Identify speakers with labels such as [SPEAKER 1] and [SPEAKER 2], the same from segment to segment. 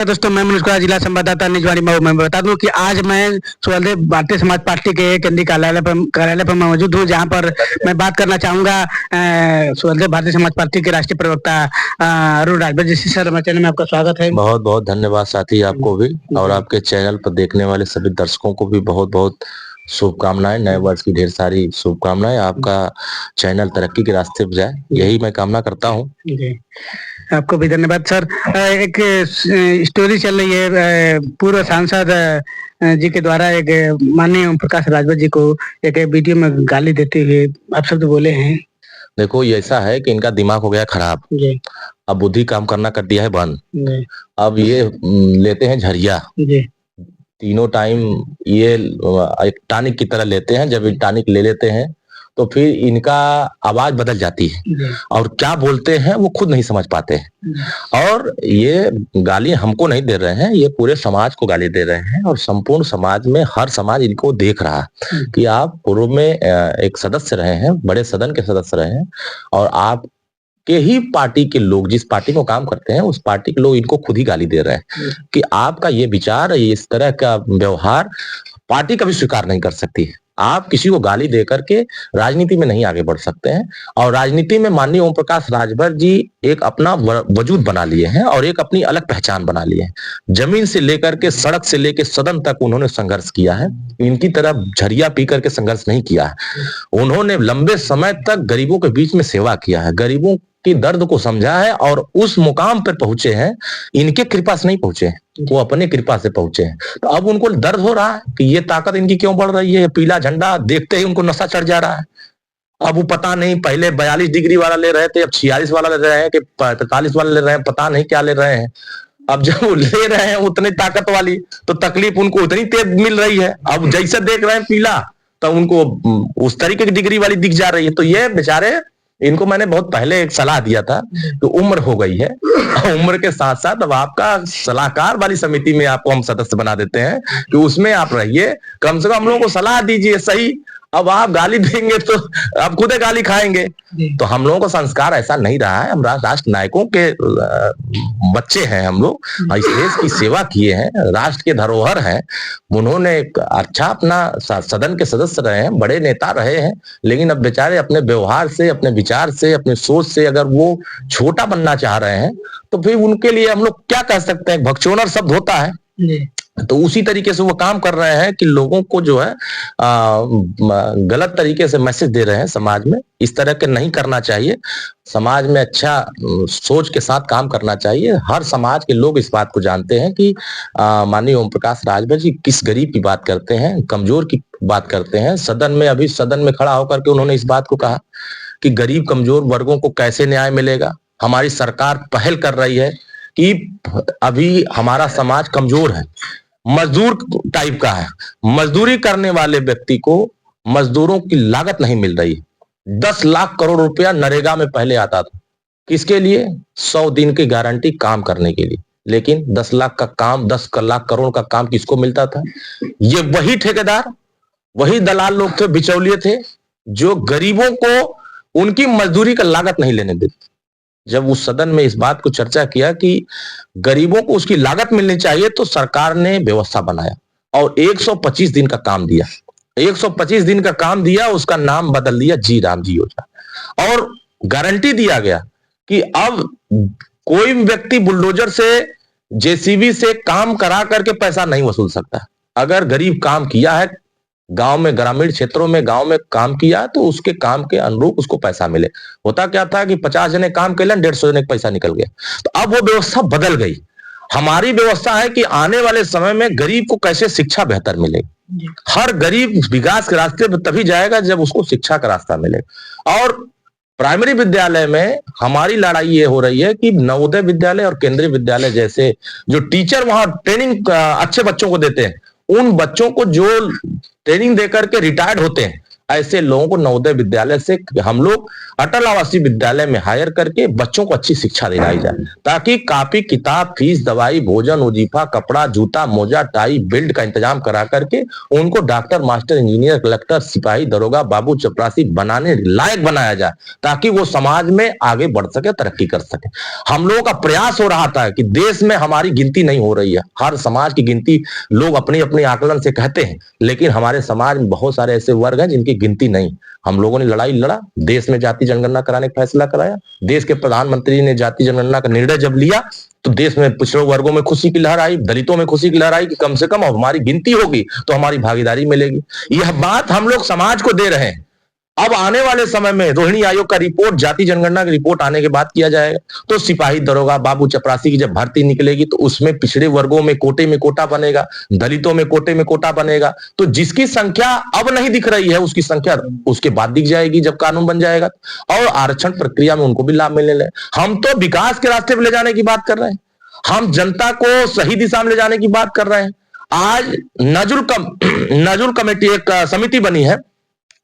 [SPEAKER 1] दोस्तों, मैं मनोज कुमार, जिला संवाददाता निजवानी मऊ में बता दूं कि आज मैं सुहेलदेव भारतीय समाज पार्टी के केंद्रीय कार्यालय पर मौजूद हूं, जहां पर मैं बात करना चाहूंगा सुहेलदेव भारतीय समाज पार्टी के राष्ट्रीय प्रवक्ता अरुण राजभर जी से। सर, हमारे चैनल में आपका स्वागत है।
[SPEAKER 2] बहुत बहुत धन्यवाद साथी, आपको भी और आपके चैनल पर देखने वाले सभी दर्शकों को भी बहुत बहुत शुभकामनाएं। नए वर्ष की ढेर सारी शुभकामनाएं। आपका चैनल तरक्की के रास्ते पर जाए, यही मैं कामना करता हूं।
[SPEAKER 1] जी, आपको भी धन्यवाद। सर, एक स्टोरी चल रही है, पूर्व सांसद जी के द्वारा एक माननीय ओम प्रकाश राजभर जी को एक वीडियो में गाली देते हुए आप शब्द बोले हैं।
[SPEAKER 2] देखो, ये ऐसा है कि इनका दिमाग हो गया खराब, अब बुद्धि काम करना कर दिया है बंद। अब ये लेते हैं झरिया, तीनों टाइम ये एक टॉनिक की तरह लेते हैं। जब टॉनिक ले लेते हैं तो फिर इनका आवाज बदल जाती है और क्या बोलते हैं वो खुद नहीं समझ पाते हैं। और ये गाली हमको नहीं दे रहे हैं, ये पूरे समाज को गाली दे रहे हैं और संपूर्ण समाज में हर समाज इनको देख रहा है कि आप पूर्व में एक सदस्य रहे हैं, बड़े सदन के सदस्य रहे हैं और आप के ही पार्टी के लोग, जिस पार्टी में काम करते हैं उस पार्टी के लोग इनको खुद ही गाली दे रहे हैं कि आपका ये विचार, इस तरह का व्यवहार पार्टी कभी स्वीकार नहीं कर सकती है। आप किसी को गाली दे करके राजनीति में नहीं आगे बढ़ सकते हैं। और राजनीति में माननीय ओम प्रकाश राजभर जी एक अपना वजूद बना लिए हैं और एक अपनी अलग पहचान बना लिए हैं। जमीन से लेकर के, सड़क से लेकर सदन तक उन्होंने संघर्ष किया है। इनकी तरह झरिया पी करके संघर्ष नहीं किया है। उन्होंने लंबे समय तक गरीबों के बीच में सेवा किया है, गरीबों की दर्द को समझा है और उस मुकाम पर पहुंचे हैं। इनके कृपा से नहीं पहुंचे हैं, वो अपने कृपा से पहुंचे हैं। तो अब उनको दर्द हो रहा है कि ये ताकत इनकी क्यों बढ़ रही है। पीला झंडा देखते ही उनको नशा चढ़ जा रहा है। अब वो पता नहीं, पहले 42 डिग्री वाला ले रहे थे, अब 46 वाला ले रहे हैं कि 45 वाला ले रहे हैं, पता नहीं क्या ले रहे हैं। अब जब वो ले रहे हैं उतनी ताकत वाली, तो तकलीफ उनको उतनी तेज मिल रही है। अब जैसे देख रहे हैं पीला, तो उनको उस तरीके की डिग्री वाली दिख जा रही है। तो ये बेचारे, इनको मैंने बहुत पहले एक सलाह दिया था कि उम्र हो गई है, उम्र के साथ साथ अब आपका सलाहकार वाली समिति में आपको हम सदस्य बना देते हैं कि उसमें आप रहिए, कम से कम हम लोगों को सलाह दीजिए। सही, अब आप गाली देंगे तो आप खुद गाली खाएंगे। तो हम लोगों का संस्कार ऐसा नहीं रहा है। हम राष्ट्र नायकों के बच्चे हैं, हम लोग इस देश की सेवा किए हैं, राष्ट्र के धरोहर हैं। उन्होंने एक अच्छा अपना सदन के सदस्य रहे हैं, बड़े नेता रहे हैं, लेकिन अब बेचारे अपने व्यवहार से, अपने विचार से, अपने सोच से अगर वो छोटा बनना चाह रहे हैं तो फिर उनके लिए हम लोग क्या कह सकते हैं। भगचोनर शब्द होता है, तो उसी तरीके से वो काम कर रहे हैं कि लोगों को जो है गलत तरीके से मैसेज दे रहे हैं समाज में। इस तरह के नहीं करना चाहिए। समाज में अच्छा सोच के साथ काम करना चाहिए। हर समाज के लोग इस बात को जानते हैं कि माननीय ओम प्रकाश राजभर जी किस गरीब की बात करते हैं, कमजोर की बात करते हैं। सदन में, अभी सदन में खड़ा होकर के उन्होंने इस बात को कहा कि गरीब कमजोर वर्गों को कैसे न्याय मिलेगा। हमारी सरकार पहल कर रही है कि अभी हमारा समाज कमजोर है, मजदूर टाइप का है। मजदूरी करने वाले व्यक्ति को मजदूरों की लागत नहीं मिल रही है। 10 लाख करोड़ रुपया नरेगा में पहले आता था, किसके लिए? 100 दिन की गारंटी काम करने के लिए। लेकिन 10 लाख का काम, 10 लाख करोड़ का काम किसको मिलता था? ये वही ठेकेदार, वही दलाल लोग थे, बिचौलिए थे, जो गरीबों को उनकी मजदूरी का लागत नहीं लेने देते। जब उस सदन में इस बात को चर्चा किया कि गरीबों को उसकी लागत मिलनी चाहिए, तो सरकार ने व्यवस्था बनाया और 125 दिन का काम दिया। 125 दिन का काम दिया, उसका नाम बदल दिया जी राम जी योजना। और गारंटी दिया गया कि अब कोई व्यक्ति बुलडोजर से, जेसीबी से काम करा करके पैसा नहीं वसूल सकता। अगर गरीब काम किया है, गांव में, ग्रामीण क्षेत्रों में, गांव में काम किया, तो उसके काम के अनुरूप उसको पैसा मिले। होता क्या था कि 50 जने काम के लिए 150 जने का पैसा निकल गया। तो अब वो व्यवस्था बदल गई। हमारी व्यवस्था है कि आने वाले समय में गरीब को कैसे शिक्षा बेहतर मिलेगी। हर गरीब विकास के रास्ते पर तभी जाएगा जब उसको शिक्षा का रास्ता मिलेगा। और प्राइमरी विद्यालय में हमारी लड़ाई ये हो रही है कि नवोदय विद्यालय और केंद्रीय विद्यालय जैसे जो टीचर वहां ट्रेनिंग अच्छे बच्चों को देते हैं, उन बच्चों को जो ट्रेनिंग देकर के रिटायर्ड होते हैं, ऐसे लोगों को नवोदय विद्यालय से हम लोग अटल आवासीय विद्यालय में हायर करके बच्चों को अच्छी शिक्षा दिलाई जाए, ताकि कॉपी किताब, फीस, दवाई, भोजन, वजीफा, कपड़ा, जूता, मोजा, टाई, बेल्ट का इंतजाम करा करके उनको डॉक्टर, मास्टर, इंजीनियर, कलेक्टर, सिपाही, दरोगा, बाबू, चपरासी बनाने लायक बनाया जाए, ताकि वो समाज में आगे बढ़ सके, तरक्की कर सके। हम लोगों का प्रयास हो रहा था कि देश में हमारी गिनती नहीं हो रही है, हर समाज की गिनती लोग अपनी अपनी आकलन से कहते हैं, लेकिन हमारे समाज में बहुत सारे ऐसे वर्ग हैं जिनकी गिनती नहीं। हम लोगों ने लड़ाई लड़ा, देश में जाति जनगणना कराने का फैसला कराया। देश के प्रधानमंत्री ने जाति जनगणना का निर्णय जब लिया तो देश में पिछड़े वर्गों में खुशी की लहर आई, दलितों में खुशी की लहर आई कि कम से कम हमारी गिनती होगी तो हमारी भागीदारी मिलेगी। यह बात हम लोग समाज को दे रहे हैं। अब आने वाले समय में रोहिणी आयोग का रिपोर्ट, जाति जनगणना की रिपोर्ट आने के बाद किया जाएगा, तो सिपाही, दरोगा, बाबू, चपरासी की जब भर्ती निकलेगी तो उसमें पिछड़े वर्गों में कोटे में कोटा बनेगा, दलितों में कोटे में कोटा बनेगा। तो जिसकी संख्या अब नहीं दिख रही है उसकी संख्या उसके बाद दिख जाएगी जब कानून बन जाएगा, और आरक्षण प्रक्रिया में उनको भी लाभ मिलने लगे। हम तो विकास के रास्ते पर ले जाने की बात कर रहे हैं, हम जनता को सही दिशा में ले जाने की बात कर रहे हैं। आज नजुल कमेटी, एक समिति बनी है,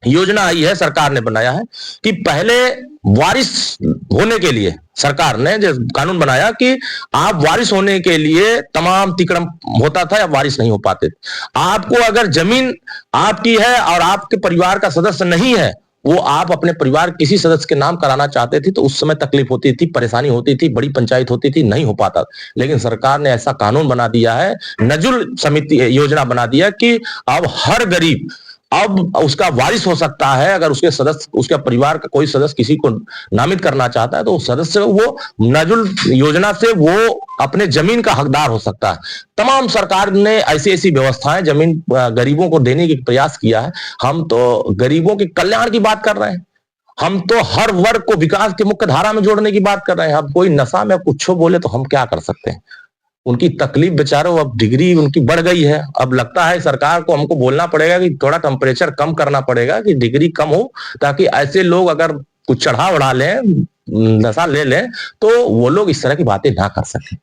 [SPEAKER 2] योजना आई है, सरकार ने बनाया है कि पहले वारिस होने के लिए सरकार ने जो कानून बनाया कि आप वारिस होने के लिए तमाम तिक्रम होता था या वारिस नहीं हो पाते। आपको अगर जमीन आपकी है और आपके परिवार का सदस्य नहीं है, वो आप अपने परिवार किसी सदस्य के नाम कराना चाहते थे तो उस समय तकलीफ होती थी, परेशानी होती थी, बड़ी पंचायत होती थी, नहीं हो पाता। लेकिन सरकार ने ऐसा कानून बना दिया है, नजुल समिति योजना बना दिया कि अब हर गरीब अब उसका वारिस हो सकता है। अगर उसके सदस्य, उसके परिवार का कोई सदस्य किसी को नामित करना चाहता है तो सदस्य वो नजुल योजना से वो अपने जमीन का हकदार हो सकता है। तमाम सरकार ने ऐसी ऐसी व्यवस्थाएं जमीन गरीबों को देने की प्रयास किया है। हम तो गरीबों के कल्याण की बात कर रहे हैं, हम तो हर वर्ग को विकास की मुख्य धारा में जोड़ने की बात कर रहे हैं। अब कोई नशा में कुछ बोले तो हम क्या कर सकते हैं? उनकी तकलीफ बेचारों, अब डिग्री उनकी बढ़ गई है, अब लगता है सरकार को हमको बोलना पड़ेगा कि थोड़ा टेम्परेचर कम करना पड़ेगा कि डिग्री कम हो, ताकि ऐसे लोग अगर कुछ चढ़ा उड़ा लें, नशा ले लें, तो वो लोग इस तरह की बातें ना कर सकें।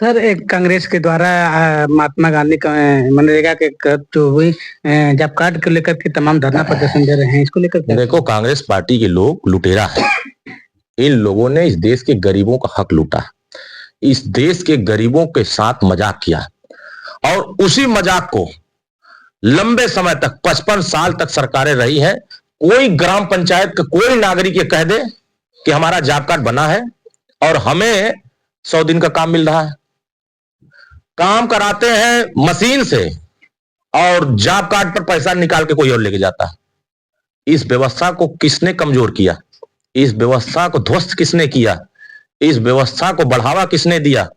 [SPEAKER 1] सर, एक कांग्रेस के द्वारा महात्मा गांधी का मनरेगा के जो हुई जॉब कार्ड को लेकर के तमाम धरना प्रदर्शन दे रहे हैं, इसको लेकर
[SPEAKER 2] देखो, कांग्रेस पार्टी के लोग लुटेरा है। इन लोगों ने इस देश के गरीबों का हक लूटा, इस देश के गरीबों के साथ मजाक किया, और उसी मजाक को लंबे समय तक 55 साल तक सरकारें रही हैं। कोई ग्राम पंचायत का कोई नागरिक ये कह दे कि हमारा जॉब कार्ड बना है और हमें 100 दिन का काम मिल रहा है। काम कराते हैं मशीन से और जॉब कार्ड पर पैसा निकाल के कोई और लेके जाता है। इस व्यवस्था को किसने कमजोर किया? इस व्यवस्था को ध्वस्त किसने किया? इस व्यवस्था को बढ़ावा किसने दिया?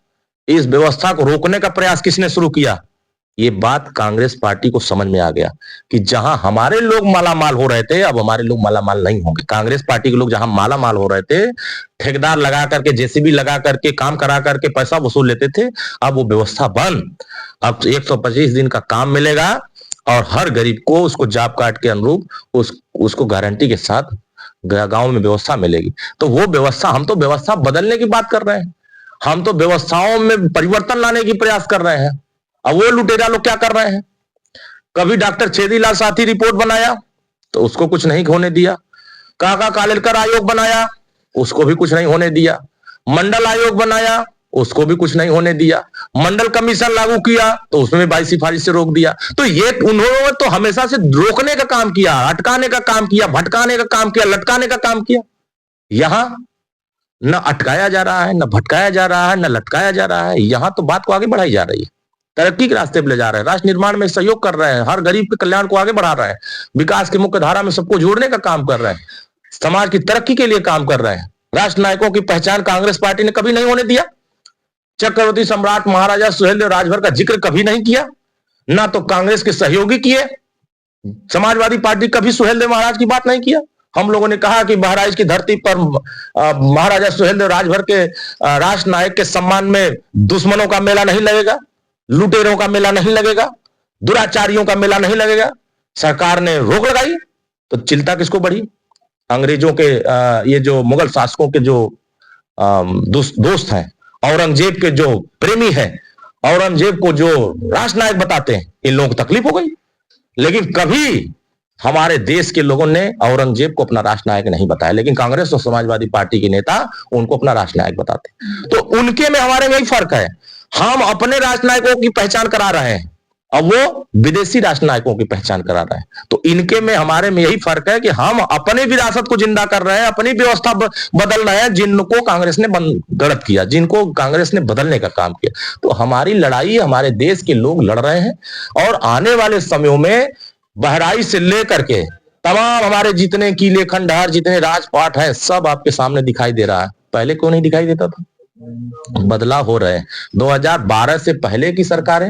[SPEAKER 2] इस व्यवस्था को रोकने का प्रयास किसने शुरू किया? ये बात कांग्रेस पार्टी को समझ में आ गया कि जहां हमारे लोग मालामाल हो रहे थे, अब हमारे लोग मालामाल नहीं होंगे। कांग्रेस पार्टी के लोग जहां मालामाल हो रहे थे, ठेकेदार लगा करके, जेसीबी लगा करके, काम करा करके पैसा वसूल लेते थे, अब वो व्यवस्था बंद। अब 125 दिन का काम मिलेगा और हर गरीब को उसको जॉब कार्ड के अनुरूप उसको गारंटी के साथ गांव में व्यवस्था मिलेगी। तो वो व्यवस्था, हम तो व्यवस्था बदलने की बात कर रहे हैं, हम तो व्यवस्थाओं में परिवर्तन लाने की प्रयास कर रहे हैं। अब वो लुटेरा लोग क्या कर रहे हैं? कभी डॉक्टर छेदीलाल साथी रिपोर्ट बनाया तो उसको कुछ नहीं होने दिया, काका कालेलकर आयोग बनाया उसको भी कुछ नहीं होने दिया, मंडल आयोग बनाया उसको भी कुछ नहीं होने दिया, मंडल कमीशन लागू किया तो उसमें 22 सिफारिश से रोक दिया। तो ये उन्होंने तो हमेशा से रोकने का काम किया, अटकाने का काम किया, भटकाने का काम किया, लटकाने का काम किया। यहां न अटकाया जा रहा है, न भटकाया जा रहा है, न लटकाया जा रहा है। यहां तो बात को आगे बढ़ाई जा रही है, तरक्की के रास्ते पर ले जा रहे हैं, राष्ट्र निर्माण में सहयोग कर रहे हैं, हर गरीब के कल्याण को आगे बढ़ा रहे हैं, विकास की मुख्य धारा में सबको जोड़ने का काम कर रहे हैं, समाज की तरक्की के लिए काम कर रहे हैं। राष्ट्र नायकों की पहचान कांग्रेस पार्टी ने कभी नहीं होने दिया। चक्रवर्ती सम्राट महाराजा सुहेलदेव राजभर का जिक्र कभी नहीं किया, ना तो कांग्रेस के सहयोगी किए। समाजवादी पार्टी कभी सुहेलदेव महाराज की बात नहीं किया। हम लोगों ने कहा कि बहराइच की धरती पर महाराजा सुहेलदेव राजभर के राष्ट्र नायक के सम्मान में दुश्मनों का मेला नहीं लगेगा, लुटेरों का मेला नहीं लगेगा, दुराचारियों का मेला नहीं लगेगा। सरकार ने रोक लगाई तो चिंता किसको बढ़ी? अंग्रेजों के ये जो मुगल शासकों के जो दोस्त हैं, औरंगजेब के जो प्रेमी हैं, औरंगजेब को जो राष्ट्र नायक बताते हैं, इन लोगों को तकलीफ हो गई। लेकिन कभी हमारे देश के लोगों ने औरंगजेब को अपना राष्ट्र नायक नहीं बताया, लेकिन कांग्रेस और समाजवादी पार्टी के नेता उनको अपना राष्ट्र नायक बताते। तो उनके में हमारे में यही फर्क है, हम अपने राष्ट्र नायकों की पहचान करा रहे हैं और वो विदेशी राष्ट्र नायकों की पहचान करा रहे हैं। तो इनके में हमारे में यही फर्क है कि हम अपने विरासत को जिंदा कर रहे हैं, अपनी व्यवस्था बदल रहे हैं, जिनको कांग्रेस ने गलत किया, जिनको कांग्रेस ने बदलने का काम किया। तो हमारी लड़ाई हमारे देश के लोग लड़ रहे हैं और आने वाले समयों में बहराइच से लेकर के तमाम हमारे जितने किले खंडहर, जितने राजपाट है, सब आपके सामने दिखाई दे रहा है। पहले क्यों नहीं दिखाई देता था? बदलाव हो रहे हैं। 2012 से पहले की सरकारें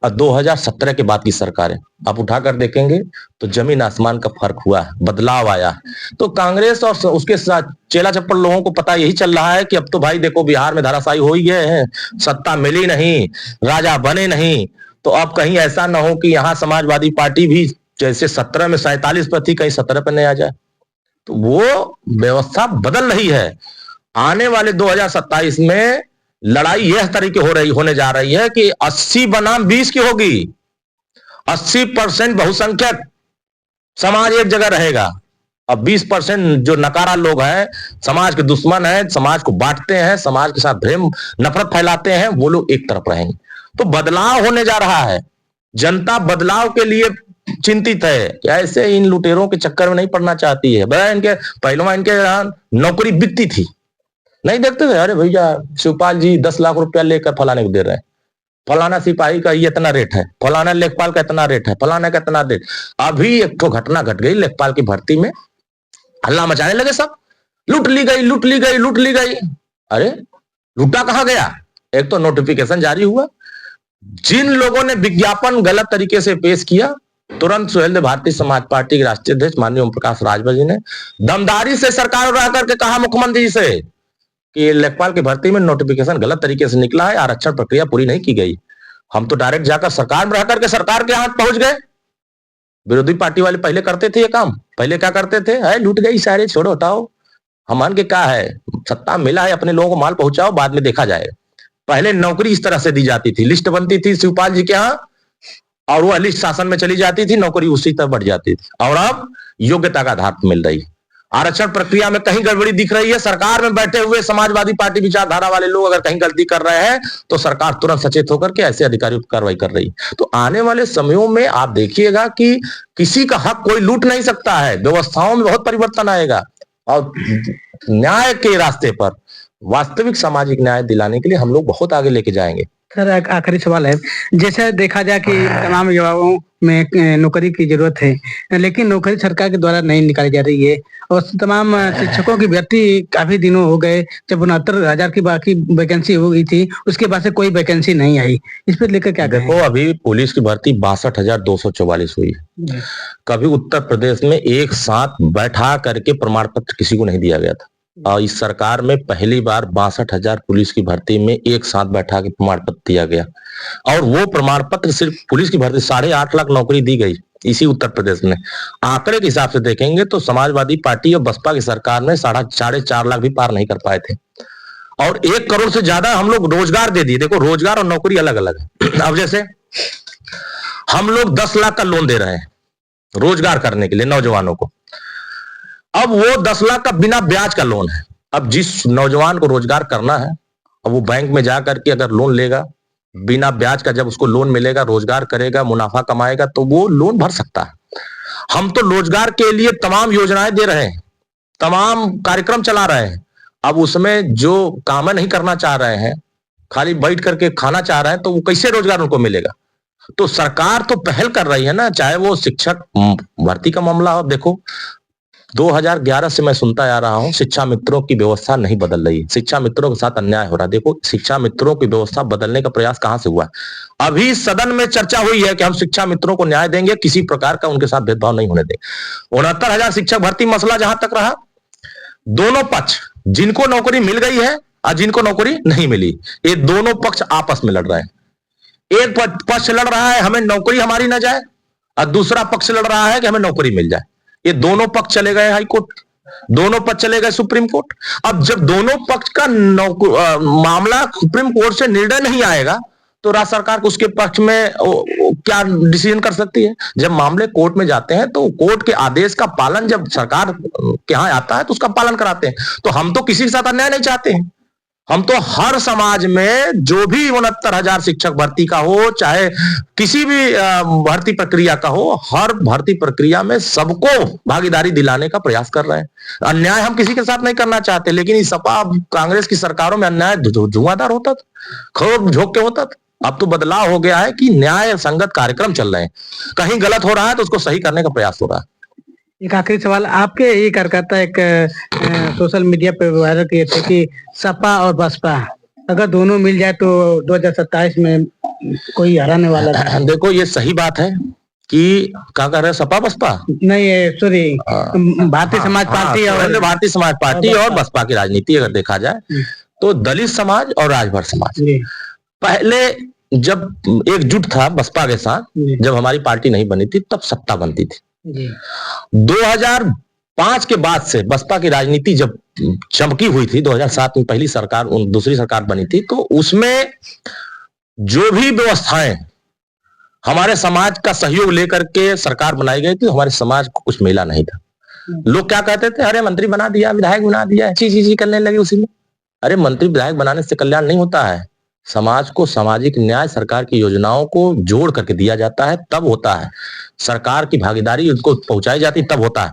[SPEAKER 2] और 2017 के बाद की सरकारें आप उठाकर देखेंगे तो जमीन आसमान का फर्क हुआ है, बदलाव आया। तो कांग्रेस और उसके साथ चेला चप्पल लोगों को पता यही चल रहा है कि अब तो भाई देखो बिहार में धराशायी हो ही गए हैं, सत्ता मिली नहीं, राजा बने नहीं, तो अब कहीं ऐसा ना हो कि यहाँ समाजवादी पार्टी भी जैसे 17 में 47 पर थी, कहीं 17 पर नहीं आ जाए। तो वो व्यवस्था बदल रही है। आने वाले 2027 में लड़ाई यह तरीके होने जा रही है कि 80 बनाम 20 की होगी। 80% बहुसंख्यक समाज एक जगह रहेगा, अब 20% जो नकारा लोग हैं, समाज के दुश्मन हैं, समाज को बांटते हैं, समाज के साथ प्रेम नफरत फैलाते हैं, वो लोग एक तरफ रहेंगे। तो बदलाव होने जा रहा है। जनता बदलाव के लिए चिंतित है कि ऐसे इन लुटेरों के चक्कर में नहीं पड़ना चाहती है। बड़ा इनके पहले इनके नौकरी बिकती थी, नहीं देखते थे, अरे भैया शिवपाल जी 10 लाख रुपया लेकर फलाने को दे रहे हैं, फलाना सिपाही का ये इतना रेट है, फलाना लेखपाल का इतना रेट है, फलाना का इतना रेट। अभी एक तो घटना घट गई लेखपाल की भर्ती में, हल्ला मचाने लगे सब, लूट ली गई, लूट ली गई, लूट ली गई। अरे लूटा कहां गया? एक तो नोटिफिकेशन जारी हुआ, जिन लोगों ने विज्ञापन गलत तरीके से पेश किया, तुरंत सुहेलदेव भारतीय समाज पार्टी के राष्ट्रीय अध्यक्ष माननीय ओम प्रकाश राजभर जी ने दमदारी से सरकार रह करके कहा मुख्यमंत्री जी से कि लेखपाल की भर्ती में नोटिफिकेशन गलत तरीके से निकला है, आरक्षण प्रक्रिया पूरी नहीं की गई। हम तो डायरेक्ट जाकर सरकार में रह करके सरकार के हाथ पहुंच गए। विरोधी पार्टी वाले पहले करते थे ये काम, पहले क्या करते थे, है लूट गई सारे, छोड़ो हटाओ, हमान के क्या है, सत्ता मिला है, अपने लोगों को माल पहुंचाओ, बाद में देखा जाएगा। पहले नौकरी इस तरह से दी जाती थी, लिस्ट बनती थी शिवपाल जी के यहाँ और वो लिस्ट शासन में चली जाती थी, नौकरी उसी तरह बढ़ जाती थी। और अब योग्यता का आधार मिल रही है। आरक्षण प्रक्रिया में कहीं गड़बड़ी दिख रही है, सरकार में बैठे हुए समाजवादी पार्टी विचारधारा वाले लोग अगर कहीं गलती कर रहे हैं तो सरकार तुरंत सचेत होकर के ऐसे अधिकारियों पर कार्रवाई कर रही है। तो आने वाले समयों में आप देखिएगा कि किसी का हक कोई लूट नहीं सकता है, व्यवस्थाओं में बहुत परिवर्तन आएगा और न्याय के रास्ते पर वास्तविक सामाजिक न्याय दिलाने के लिए हम लोग बहुत आगे लेके जाएंगे।
[SPEAKER 1] सर आखिरी सवाल है, जैसे देखा जाए कि तमाम युवाओं में नौकरी की जरूरत है, लेकिन नौकरी सरकार के द्वारा नहीं निकाली जा रही है और तमाम शिक्षकों की भर्ती काफी दिनों हो गए, जब 69,000 की बाकी वैकेंसी हो गई थी, उसके बाद से कोई वैकेंसी नहीं आई। इस पर लेकर क्या
[SPEAKER 2] देखो, अभी पुलिस की भर्ती 62,244 हुई है। कभी उत्तर प्रदेश में एक साथ बैठा करके प्रमाण पत्र किसी को नहीं दिया गया था और इस सरकार में पहली बार 62,000 पुलिस की भर्ती में एक साथ बैठा के प्रमाण पत्र दिया गया और वो प्रमाण पत्र सिर्फ पुलिस की भर्ती 8.5 लाख नौकरी दी गई इसी उत्तर प्रदेश में। आंकड़े के हिसाब से देखेंगे तो समाजवादी पार्टी और बसपा की सरकार में 4.5 लाख भी पार नहीं कर पाए थे और 1 करोड़ से ज्यादा हम लोग रोजगार दे दिए। देखो, रोजगार और नौकरी अलग अलग है। अब जैसे हम लोग 10 लाख का लोन दे रहे हैं रोजगार करने के लिए नौजवानों को, अब वो 10 लाख का बिना ब्याज का लोन है। अब जिस नौजवान को रोजगार करना है, अब वो बैंक में जाकर के अगर लोन लेगा बिना ब्याज का, जब उसको लोन मिलेगा, रोजगार करेगा, मुनाफा कमाएगा तो वो लोन भर सकता है। हम तो रोजगार के लिए तमाम योजनाएं दे रहे हैं, तमाम कार्यक्रम चला रहे हैं। अब उसमें जो काम नहीं करना चाह रहे हैं, खाली बैठ करके खाना चाह रहे हैं, तो वो कैसे रोजगार उनको मिलेगा? तो सरकार तो पहल कर रही है ना, चाहे वो शिक्षक भर्ती का मामला हो। देखो, 2011 से मैं सुनता आ रहा हूं शिक्षा मित्रों की व्यवस्था नहीं बदल रही, शिक्षा मित्रों के साथ अन्याय हो रहा है। देखो, शिक्षा मित्रों की व्यवस्था बदलने का प्रयास कहां से हुआ? अभी सदन में चर्चा हुई है कि हम शिक्षा मित्रों को न्याय देंगे, किसी प्रकार का उनके साथ भेदभाव नहीं होने देंगे। 69,000 शिक्षक भर्ती मसला जहां तक रहा, दोनों पक्ष, जिनको नौकरी मिल गई है और जिनको नौकरी नहीं मिली, ये दोनों पक्ष आपस में लड़ रहे हैं। एक पक्ष लड़ रहा है हमें नौकरी हमारी ना जाए और दूसरा पक्ष लड़ रहा है कि हमें नौकरी मिल जाए। ये दोनों पक्ष चले गए हाई कोर्ट, दोनों पक्ष चले गए सुप्रीम कोर्ट। अब जब दोनों पक्ष का मामला सुप्रीम कोर्ट से निर्णय नहीं आएगा तो राज्य सरकार उसके पक्ष में क्या डिसीजन कर सकती है। जब मामले कोर्ट में जाते हैं तो कोर्ट के आदेश का पालन जब सरकार के यहाँ आता है तो उसका पालन कराते हैं। तो हम तो किसी के साथ अन्याय नहीं चाहते हैं। हम तो हर समाज में जो भी 69,000 शिक्षक भर्ती का हो, चाहे किसी भी भर्ती प्रक्रिया का हो, हर भर्ती प्रक्रिया में सबको भागीदारी दिलाने का प्रयास कर रहे हैं। अन्याय हम किसी के साथ नहीं करना चाहते, लेकिन इस सपा कांग्रेस की सरकारों में अन्याय धुआंधार होता था, खूब झोंक के होता था। अब तो बदलाव हो गया है कि न्याय संगत कार्यक्रम चल रहे हैं। कहीं गलत हो रहा है तो उसको सही करने का प्रयास हो रहा है।
[SPEAKER 1] एक आखिरी सवाल, आपके ये कार्यकर्ता एक सोशल मीडिया पे वायरल किए थे कि सपा और बसपा अगर दोनों मिल जाए तो 2027 में कोई हराने वाला नहीं।
[SPEAKER 2] देखो ये सही बात है कि क्या कर रहे हैं सपा बसपा
[SPEAKER 1] नहीं, सॉरी, भारतीय समाज पार्टी और
[SPEAKER 2] भारतीय समाज पार्टी और बसपा की राजनीति अगर देखा जाए तो दलित समाज और राजभर समाज पहले जब एकजुट था बसपा के साथ, जब हमारी पार्टी नहीं बनी थी तब सत्ता बनती थी। 2005 के बाद से बसपा की राजनीति जब चमकी हुई थी, 2007 में पहली सरकार दूसरी सरकार बनी थी, तो उसमें जो भी व्यवस्थाएं हमारे समाज का सहयोग लेकर के सरकार बनाई गई थी, हमारे समाज को कुछ मिला नहीं था। लोग क्या कहते थे, अरे मंत्री बना दिया, विधायक बना दिया, चीज करने लगे उसी में। अरे मंत्री विधायक बनाने से कल्याण नहीं होता है। समाज को सामाजिक न्याय सरकार की योजनाओं को जोड़ करके दिया जाता है तब होता है। सरकार की भागीदारी उनको पहुंचाई जाती तब होता है।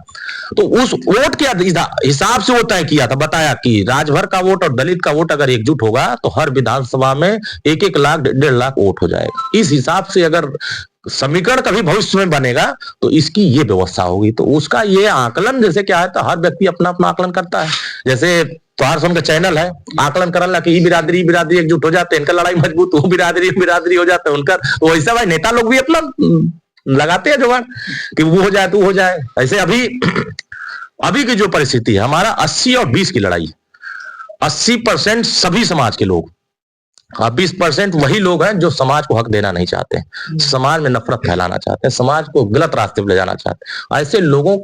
[SPEAKER 2] तो उस वोट के हिसाब से वो तय किया था, बताया कि राजभर का वोट और दलित का वोट अगर एकजुट होगा तो हर विधानसभा में 1-1 लाख 1.5 लाख वोट हो जाएगा। इस हिसाब से अगर समीकरण कभी भविष्य में बनेगा तो इसकी ये व्यवस्था होगी। तो उसका ये आकलन जैसे क्या है, तो हर व्यक्ति अपना अपना आकलन करता है। जैसे तोहार सुन का चैनल है, आकलन करल कि बिरादरी एकजुट हो जाते हैं, इनका लड़ाई मजबूत हो, बिरादरी हो जाते हैं उनका। वैसा भाई नेता लोग भी अपना लगाते हैं जुगाड़ कि वो हो जाए तो हो जाए। ऐसे अभी की जो परिस्थिति है, हमारा 80 और 20 की लड़ाई, 80% सभी समाज के लोग, 20% वही लोग हैं जो समाज को हक देना नहीं चाहते, समाज में नफरत फैलाना चाहते हैं, समाज को गलत रास्ते पर ले जाना चाहते हैं। ऐसे लोगों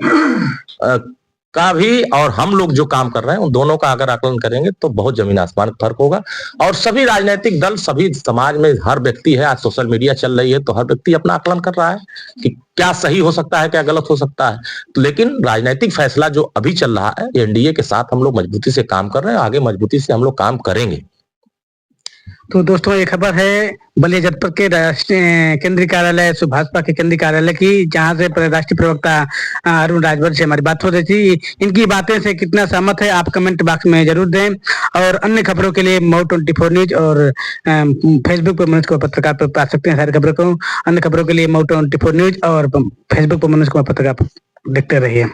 [SPEAKER 2] का भी और हम लोग जो काम कर रहे हैं उन दोनों का अगर आकलन करेंगे तो बहुत जमीन आसमान का फर्क होगा। और सभी राजनीतिक दल, सभी समाज में हर व्यक्ति है, आज सोशल मीडिया चल रही है तो हर व्यक्ति अपना आकलन कर रहा है कि क्या सही हो सकता है, क्या गलत हो सकता है। लेकिन राजनीतिक फैसला जो अभी चल रहा है, एनडीए के साथ हम लोग मजबूती से काम कर रहे हैं, आगे मजबूती से हम लोग काम करेंगे।
[SPEAKER 1] तो दोस्तों ये खबर है बलिया जनपद के केंद्रीय कार्यालय भाजपा के केंद्रीय कार्यालय की, जहां से राष्ट्रीय प्रवक्ता अरुण राजभर से हमारी बात हो रही थी। इनकी बातें से कितना सहमत है आप कमेंट बॉक्स में जरूर दें। और अन्य खबरों के लिए मऊ 24 न्यूज और फेसबुक पर मनोज कुमार पत्रकार पर पा सकते हैं सारी खबरों को। अन्य खबरों के लिए मऊ 24 न्यूज और फेसबुक पर मनोज कुमार पत्रकार देखते रहिए।